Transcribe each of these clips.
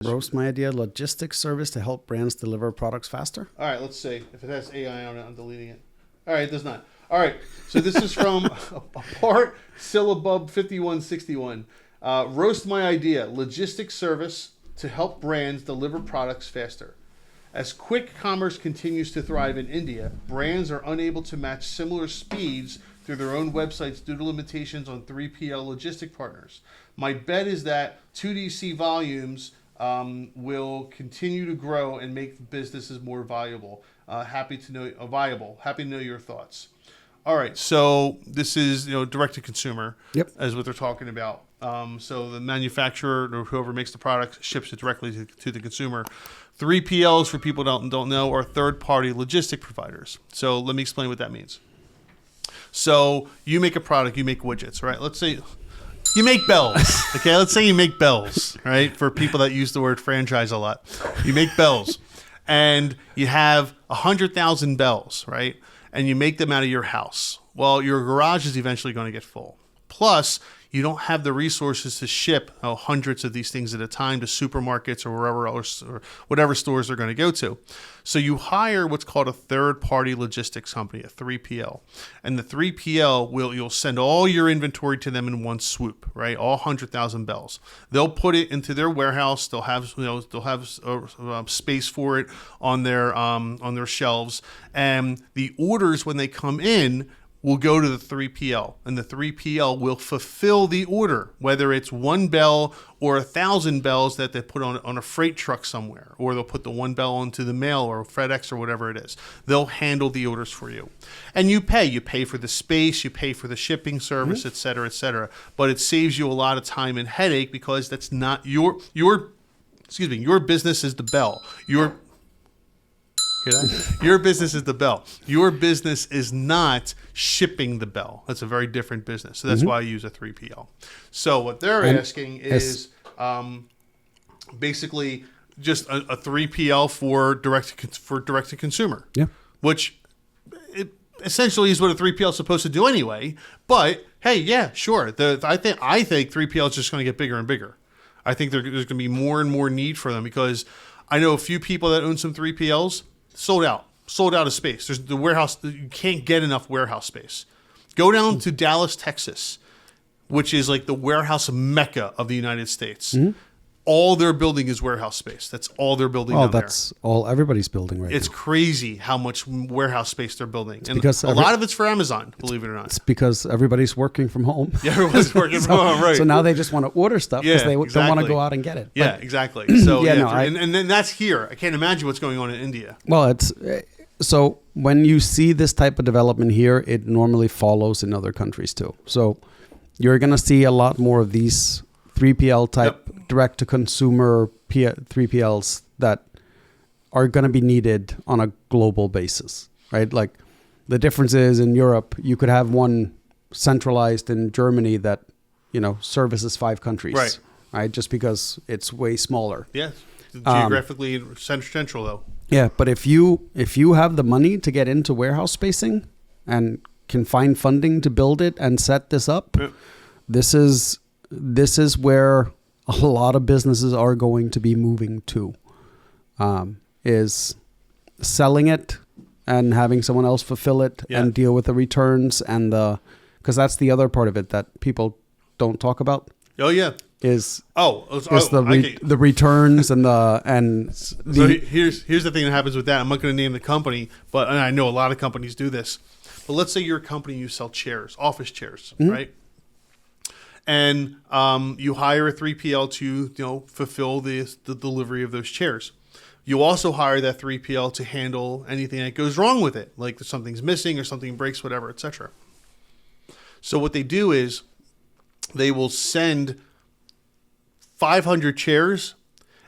Roast my idea, logistics service to help brands deliver products faster. All right, let's see. If it has AI on it, I'm deleting it. All right, it does not. All right, so this is from Apart Syllabub 5161. Roast my idea, logistics service to help brands deliver products faster. As quick commerce continues to thrive in India, brands are unable to match similar speeds through their own websites due to limitations on 3PL logistic partners. My bet is that 2DC volumes will continue to grow and make businesses more valuable. Happy to know your thoughts. All right, so this is direct to consumer. Yep. As what they're talking about. So the manufacturer or whoever makes the product ships it directly to the consumer. 3PLs, for people who don't know, are third-party logistic providers. So let me explain what that means. So you make a product, you make widgets, right? Let's say you make bells, okay? Let's say you make bells, right? For people that use the word franchise a lot. You make bells, and you have 100,000 bells, right? And you make them out of your house. Well, your garage is eventually going to get full. Plus, you don't have the resources to ship hundreds of these things at a time to supermarkets or wherever else or whatever stores they're going to go to. So you hire what's called a third-party logistics company, a 3PL. And the 3PL you'll send all your inventory to them in one swoop, right? All 100,000 bells. They'll put it into their warehouse. They'll have space for it on their shelves. And the orders, when they come in, will go to the 3PL, and the 3PL will fulfill the order, whether it's one bell or 1,000 bells that they put on a freight truck somewhere, or they'll put the one bell onto the mail or FedEx or whatever it is. They'll handle the orders for you. And you pay for the space, you pay for the shipping service, et cetera, et cetera. But it saves you a lot of time and headache because that's not your business is the bell. Hear that? Your business is the bell. Your business is not shipping the bell. That's a very different business. So that's why I use a 3PL. So what they're asking is basically just a 3PL for direct to consumer. Yeah. Which it essentially is what a 3PL is supposed to do anyway. But hey, yeah, sure. I think 3PL is just going to get bigger and bigger. I think there's going to be more and more need for them because I know a few people that own some 3PLs. Sold out of space. There's the warehouse. You can't get enough warehouse space. Go down to Dallas, Texas, which is like the warehouse mecca of the United States. All they're building is warehouse space. That's all they're building down there. That's all everybody's building right now. It's crazy how much warehouse space they're building. And because a lot of it's for Amazon, believe it or not. It's because everybody's working from home. Yeah, everyone's working from home, right. So now they just want to order stuff because they don't want to go out and get it. Yeah, exactly. So and then that's here. I can't imagine what's going on in India. Well, so when you see this type of development here, it normally follows in other countries too. So you're going to see a lot more of these 3PL type direct-to-consumer 3PLs that are going to be needed on a global basis, right? Like the difference is in Europe, you could have one centralized in Germany that, services 5 countries, right? Just because it's way smaller. Yeah, geographically central though. Yeah, but if you have the money to get into warehouse spacing and can find funding to build it and set this up, this is where a lot of businesses are going to be moving to, is selling it and having someone else fulfill it and deal with the returns because that's the other part of it that people don't talk about. Oh yeah, is the returns and so here's the thing that happens with that. I'm not going to name the company, but and I know a lot of companies do this. But let's say you're a company, you sell chairs, office chairs, right? And you hire a 3PL to fulfill the delivery of those chairs. You also hire that 3PL to handle anything that goes wrong with it, like something's missing or something breaks, whatever, etc. So what they do is they will send 500 chairs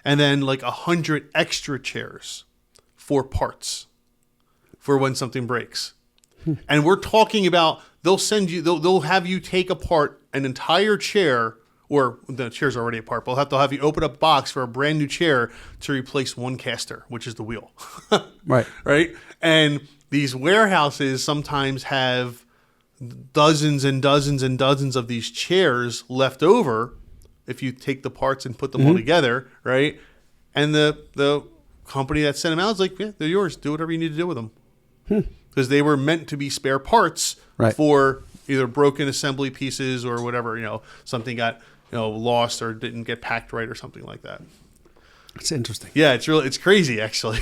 and then like 100 extra chairs for parts for when something breaks. And we're talking about they'll have you take apart an entire chair, or the chair's already apart, but they'll have you open up a box for a brand new chair to replace one caster, which is the wheel. Right. And these warehouses sometimes have dozens and dozens and dozens of these chairs left over if you take the parts and put them all together, right? And the company that sent them out is like, yeah, they're yours. Do whatever you need to do with them. Because they were meant to be spare parts for either broken assembly pieces or whatever, something got lost or didn't get packed right or something like that. It's interesting. Yeah, it's crazy actually.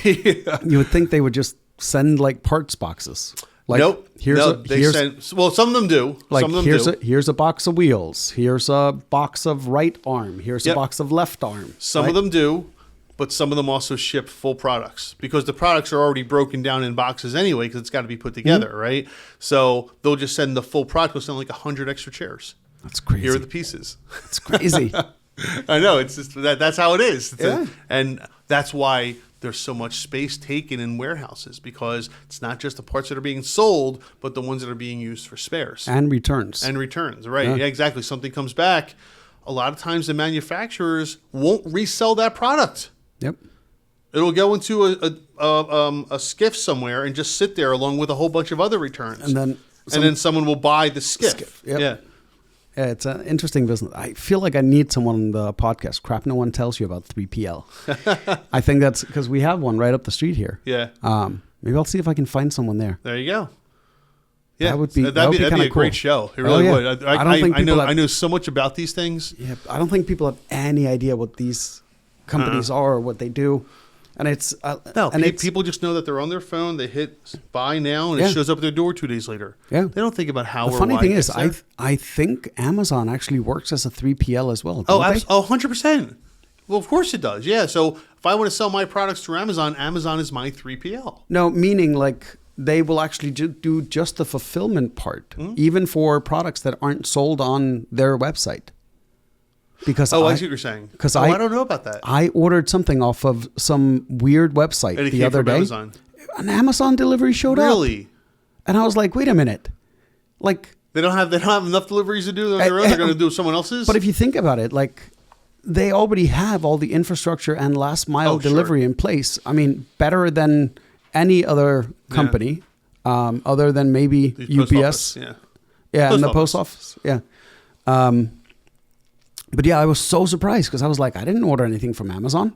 You would think they would just send like parts boxes. Like, nope. Well, some of them do. Like, some of them here's a box of wheels. Here's a box of right arm. Here's a box of left arm. Some of them do, but some of them also ship full products because the products are already broken down in boxes anyway because it's got to be put together, right? So they'll just send the full product. They'll send like 100 extra chairs. That's crazy. Here are the pieces. That's crazy. I know. It's just that's how it is. Yeah. And that's why there's so much space taken in warehouses because it's not just the parts that are being sold, but the ones that are being used for spares. And returns. Right. Yeah, exactly. Something comes back. A lot of times the manufacturers won't resell that product. Yep. It'll go into a skiff somewhere and just sit there along with a whole bunch of other returns. And then someone will buy the skiff. Yep. Yeah. Yeah, it's an interesting business. I feel like I need someone on the podcast. Crap no one tells you about 3PL. I think that's because we have one right up the street here. Yeah. Maybe I'll see if I can find someone there. There you go. Yeah, that'd be a cool. great show. It really would. I know so much about these things. Yeah, I don't think people have any idea what these companies are or what they do. And it's people just know that they're on their phone. They hit buy now, and it shows up at their door 2 days later. Yeah, they don't think about how. The funny thing is, I think Amazon actually works as a 3PL as well. 100%. Well, of course it does. Yeah. So if I want to sell my products through Amazon, Amazon is my 3PL. No, meaning like they will actually do just the fulfillment part, even for products that aren't sold on their website. Because I see what you're saying. Because I don't know about that. I ordered something off of some weird website the other day. Amazon. An Amazon delivery showed up. Really? And I was like, wait a minute. Like they don't have enough deliveries to do on their own. They're going to do someone else's. But if you think about it, like they already have all the infrastructure and last mile delivery in place. I mean, better than any other company, other than maybe UPS. And the post office. Yeah. But yeah, I was so surprised because I was like, I didn't order anything from Amazon.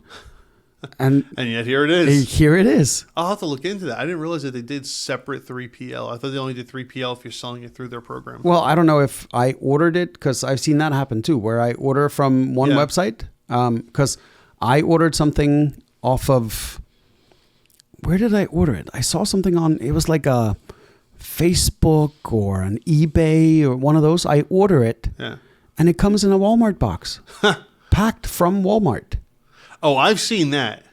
And yet here it is. Here it is. I'll have to look into that. I didn't realize that they did separate 3PL. I thought they only did 3PL if you're selling it through their program. Well, I don't know if I ordered it because I've seen that happen too, where I order from one website. Because I ordered something off of, where did I order it? I saw something on, it was like a Facebook or an eBay or one of those. I order it. Yeah. And it comes in a Walmart box, packed from Walmart. Oh, I've seen that.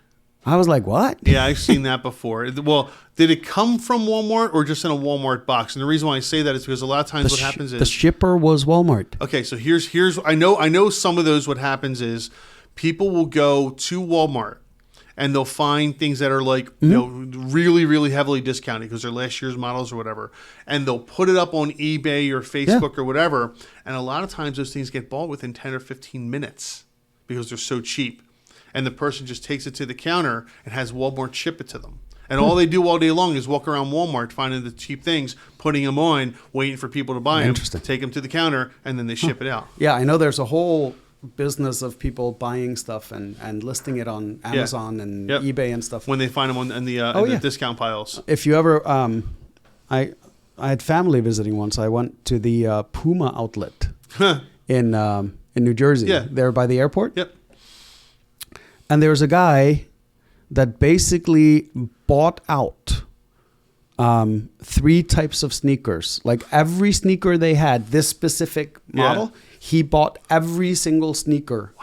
I was like, what? Yeah, I've seen that before. Well, did it come from Walmart or just in a Walmart box? And the reason why I say that is because a lot of times what happens is the shipper was Walmart. Okay, so here's I know some of those what happens is people will go to Walmart and they'll find things that are like really, really heavily discounted because they're last year's models or whatever. And they'll put it up on eBay or Facebook or whatever. And a lot of times those things get bought within 10 or 15 minutes because they're so cheap. And the person just takes it to the counter and has Walmart ship it to them. And all they do all day long is walk around Walmart finding the cheap things, putting them on, waiting for people to buy them, take them to the counter, and then they ship it out. Yeah, I know there's a whole business of people buying stuff and listing it on Amazon and eBay and stuff when they find them in the discount piles. If you ever, I had family visiting once. I went to the Puma outlet in New Jersey. Yeah, there by the airport. Yep. And there was a guy that basically bought out 3 types of sneakers. Like every sneaker they had, this specific model. He bought every single sneaker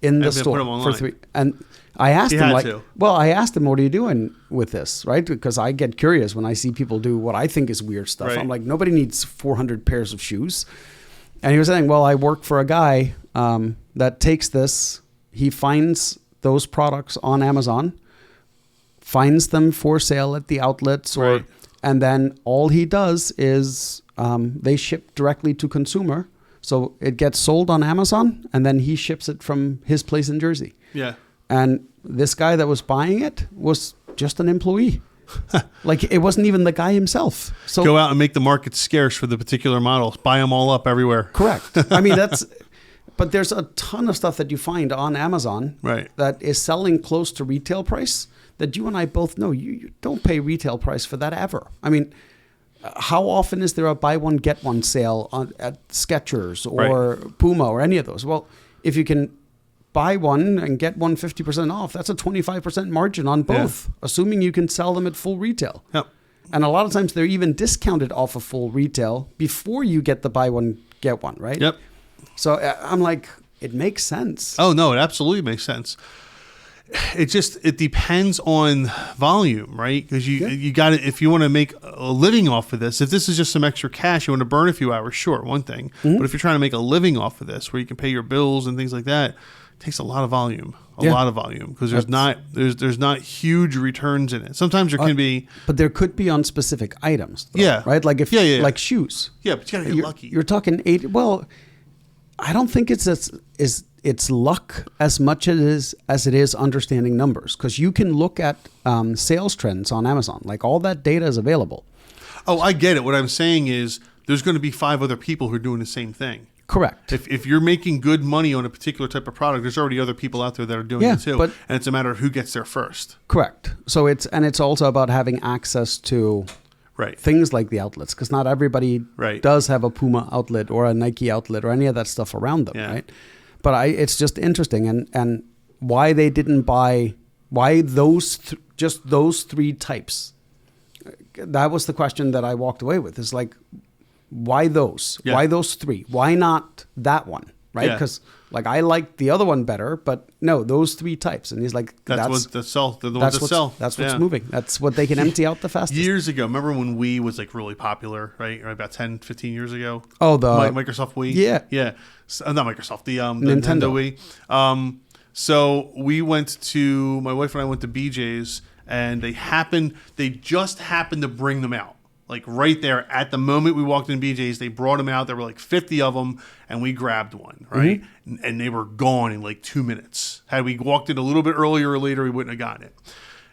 in the store for 3. And I asked him, I asked him, what are you doing with this? Right? Because I get curious when I see people do what I think is weird stuff. Right. I'm like, nobody needs 400 pairs of shoes. And he was saying, well, I work for a guy that takes this. He finds those products on Amazon, finds them for sale at the outlets, and then all he does is they ship directly to consumer. So it gets sold on Amazon, and then he ships it from his place in Jersey. Yeah. And this guy that was buying it was just an employee. Like it wasn't even the guy himself. So go out and make the market scarce for the particular models. Buy them all up everywhere. Correct. I mean, that's But there's a ton of stuff that you find on Amazon Right. that is selling close to retail price that you and I both know you don't pay retail price for that ever. I mean, how often is there a buy one get one sale at Skechers or Puma or any of those? Well, if you can buy one and get one 50% off, that's a 25% margin on both, assuming you can sell them at full retail. Yep. And a lot of times they're even discounted off of full retail before you get the buy one get one, right? Yep. So I'm like, it makes sense. Oh no, it absolutely makes sense. It depends on volume, right? Because you got to, if you want to make a living off of this, if this is just some extra cash, you want to burn a few hours, sure, one thing. But if you're trying to make a living off of this, where you can pay your bills and things like that, it takes a lot of volume, because there's not huge returns in it. Sometimes there can be, but there could be on specific items. Though, right? Like if like shoes. Yeah, but you gotta get lucky. You're talking 80. Well, I don't think it's luck as much as it is understanding numbers, because you can look at sales trends on Amazon. Like all that data is available. Oh, I get it. What I'm saying is there's going to be 5 other people who are doing the same thing. Correct. If you're making good money on a particular type of product, there's already other people out there that are doing it too. And it's a matter of who gets there first. Correct. So it's also about having access to things like the outlets, because not everybody does have a Puma outlet or a Nike outlet or any of that stuff around them, right? But it's just interesting, and why they didn't buy, why just those 3 types. That was the question that I walked away with. Is like, why those? Yeah. Why those 3? Why not that one? Right? Because like I like the other one better, but no, those 3 types. And he's like, that's what the sell. They're the ones that sell. That's what's moving. That's what they can empty out the fastest. Years ago, remember when Wii was like really popular, right? About 10, 15 years ago. Oh, the Microsoft Wii. Yeah. Yeah. Not Microsoft. The Nintendo Wii. So we went to, my wife and I went to BJ's, and they just happened to bring them out. Like right there at the moment we walked in BJ's, they brought them out. There were like 50 of them, and we grabbed one, right? Mm-hmm. And they were gone in like 2 minutes. Had we walked in a little bit earlier or later, we wouldn't have gotten it.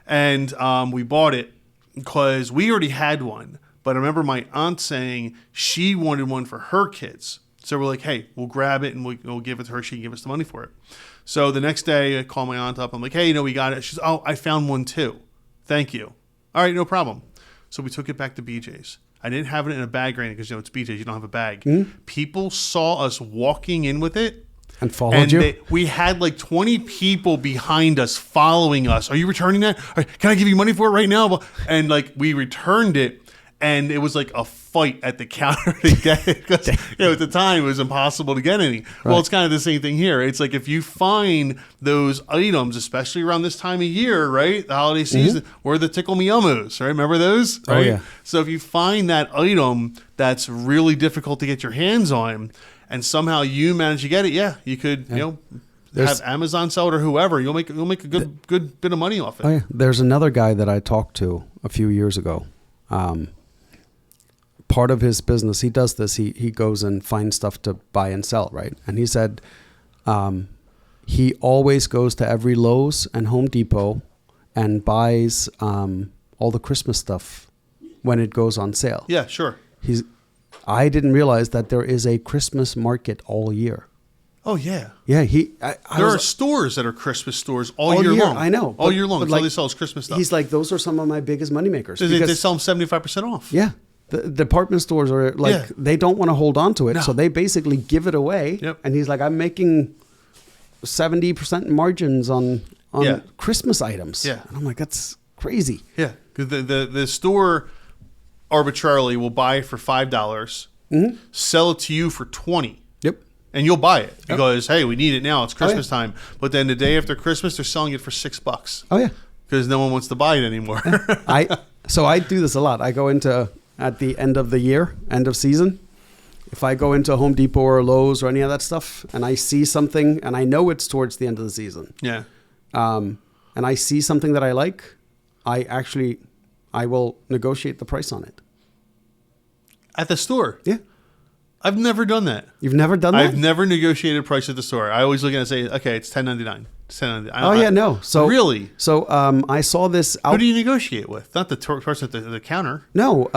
And we bought it because we already had one. But I remember my aunt saying she wanted one for her kids. So we're like, hey, we'll grab it and we'll give it to her. She can give us the money for it. So the next day, I call my aunt up. I'm like, hey, we got it. She's, oh, I found one too. Thank you. All right, no problem. So we took it back to BJ's. I didn't have it in a bag right now because it's BJ's. You don't have a bag. People saw us walking in with it. And followed you? We had like 20 people behind us following us. Are you returning that? Can I give you money for it right now? And like we returned it. And it was like a fight at the counter to get it. Because at the time, it was impossible to get any. Right. Well, it's kind of the same thing here. It's like if you find those items, especially around this time of year, right? The holiday season, or the Tickle Me Elmos, right? Remember those? Right? Oh, yeah. So if you find that item that's really difficult to get your hands on, and somehow you manage to get it, you could, have Amazon sell it or whoever. You'll make a good bit of money off it. Oh, yeah. There's another guy that I talked to a few years ago. Part of his business, he does this. He goes and finds stuff to buy and sell, right? And he said he always goes to every Lowe's and Home Depot and buys all the Christmas stuff when it goes on sale. Yeah, sure. I didn't realize that there is a Christmas market all year. Oh yeah. Yeah, there are stores that are Christmas stores all year long. I know. All year long. That's all they sell is Christmas stuff. He's like, those are some of my biggest moneymakers. They sell them 75% off. Yeah. The department stores are like, they don't want to hold on to it. No. So they basically give it away. Yep. And he's like, I'm making 70% margins on Christmas items. Yeah. And I'm like, that's crazy. Yeah. Because the store arbitrarily will buy it for $5, sell it to you for $20. Yep. And you'll buy it because, hey, we need it now. It's Christmas time. But then the day after Christmas, they're selling it for $6. Oh, yeah. Because no one wants to buy it anymore. So I do this a lot. I go into, at the end of the year, end of season, if I go into Home Depot or Lowe's or any of that stuff and I see something and I know it's towards the end of the season. Yeah. And I see something that I like, I will negotiate the price on it. At the store? Yeah. I've never done that. You've never done that? I've never negotiated a price at the store. I always look at it and say, okay, it's $10.99. It's $10.99. Oh, yeah, no. So really? So I saw this. Who do you negotiate with? Not the person at the counter. No.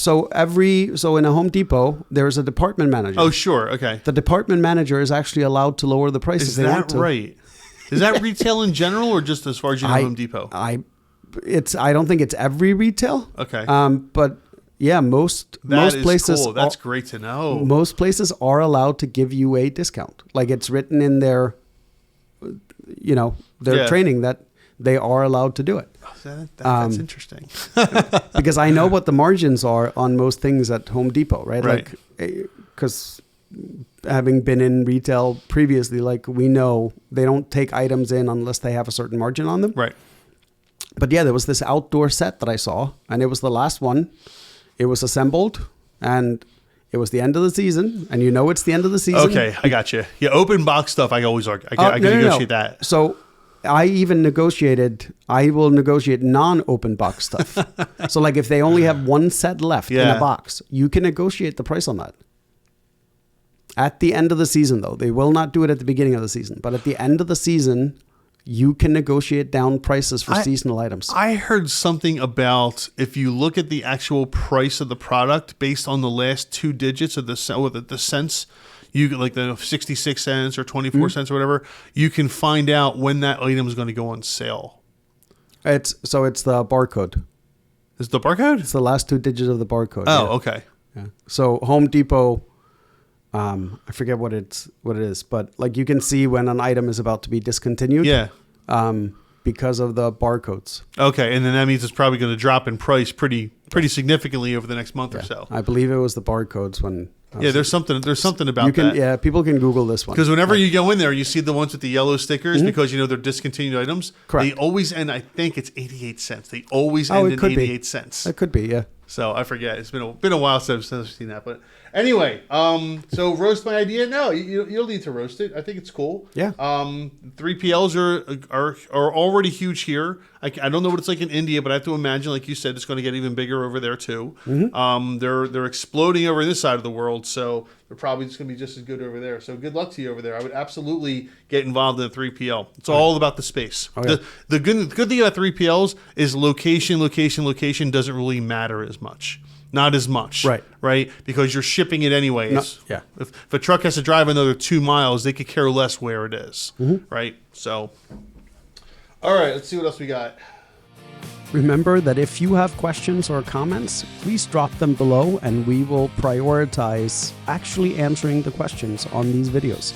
So in a Home Depot, there's a department manager. Oh, sure. Okay. The department manager is actually allowed to lower the price Is if they want that to. right? Is that retail in general, or just as far as you know, Home Depot? I don't think it's every retail. Okay. But yeah, most Is places. cool. That's great to know. Most places are allowed to give you a discount. Like it's written in their, training that they are allowed to do it. That's interesting. Because I know what the margins are on most things at Home Depot, right? Right. Like, because having been in retail previously, like we know they don't take items in unless they have a certain margin on them. Right. But yeah, there was this outdoor set that I saw, and it was the last one. It was assembled, and it was the end of the season, and it's the end of the season. Okay, I got you. Yeah, open box stuff. I always argue. I can negotiate that. So I even negotiated. I will negotiate non-open box stuff. So like if they only have one set left in a box, you can negotiate the price on that. At the end of the season, though, they will not do it at the beginning of the season. But at the end of the season, you can negotiate down prices for seasonal items. I heard something about if you look at the actual price of the product based on the last two digits of the cents, you get like the 66 cents or 24 cents or whatever, you can find out when that item is going to go on sale. It's the barcode. Is the barcode? It's the last two digits of the barcode. Oh, okay. Yeah. So Home Depot, I forget what it is, but like you can see when an item is about to be discontinued. Yeah. Because of the barcodes. Okay, and then that means it's probably going to drop in price pretty significantly over the next month or so. I believe it was the barcodes when. There's something about that. Yeah, people can Google this one. Because whenever you go in there, you see the ones with the yellow stickers because they're discontinued items. Correct. They always end. I think it's 88 cents. They always end in 88 cents. It could be, yeah. So I forget. It's been a while since I've seen that. But anyway, so roast my idea. No, you'll need to roast it. I think it's cool. Yeah. 3PLs are already huge here. I don't know what it's like in India, but I have to imagine, like you said, it's going to get even bigger over there too. They're exploding over this side of the world, so they're probably just going to be just as good over there. So good luck to you over there. I would absolutely get involved in a 3PL. It's all about the space. Oh, yeah. The good thing about 3PLs is location doesn't really matter as much. Not as much. Right? Because you're shipping it anyways. No, yeah. If a truck has to drive another 2 miles, they could care less where it is. Right? So, all right, let's see what else we got. Remember that if you have questions or comments, please drop them below and we will prioritize actually answering the questions on these videos.